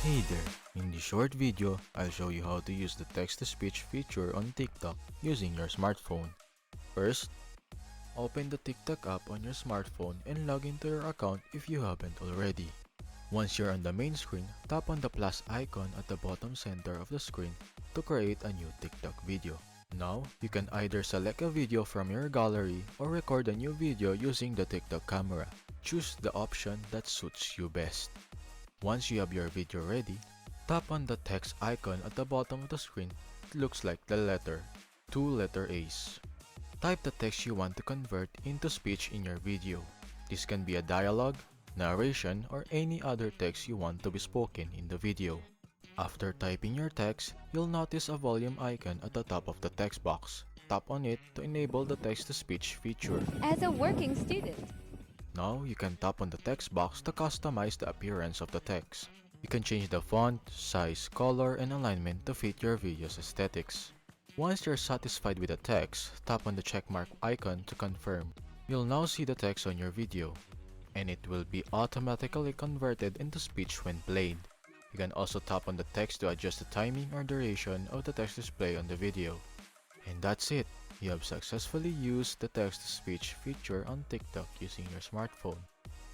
Hey there, in this short video, I'll show you how to use the text-to-speech feature on TikTok using your smartphone. First, open the TikTok app on your smartphone and log into your account if you haven't already. Once you're on the main screen, tap on the plus icon at the bottom center of the screen to create a new TikTok video. Now, you can either select a video from your gallery or record a new video using the TikTok camera. Choose the option that suits you best. Once you have your video ready, tap on the text icon at the bottom of the screen. It looks like the letter, two letter A's. Type the text you want to convert into speech in your video. This can be a dialogue, narration, or any other text you want to be spoken in the video. After typing your text, you'll notice a volume icon at the top of the text box. Tap on it to enable the text-to-speech feature. As a working student, Now, you can tap on the text box to customize the appearance of the text. You can change the font, size, color, and alignment to fit your video's aesthetics. Once you're satisfied with the text, tap on the checkmark icon to confirm. You'll now see the text on your video, and it will be automatically converted into speech when played. You can also tap on the text to adjust the timing or duration of the text display on the video. And that's it. You have successfully used the text-to-speech feature on TikTok using your smartphone.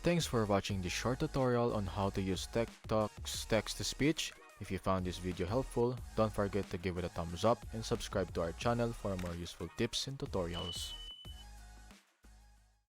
Thanks for watching this short tutorial on how to use TikTok's text-to-speech. If you found this video helpful, don't forget to give it a thumbs up and subscribe to our channel for more useful tips and tutorials.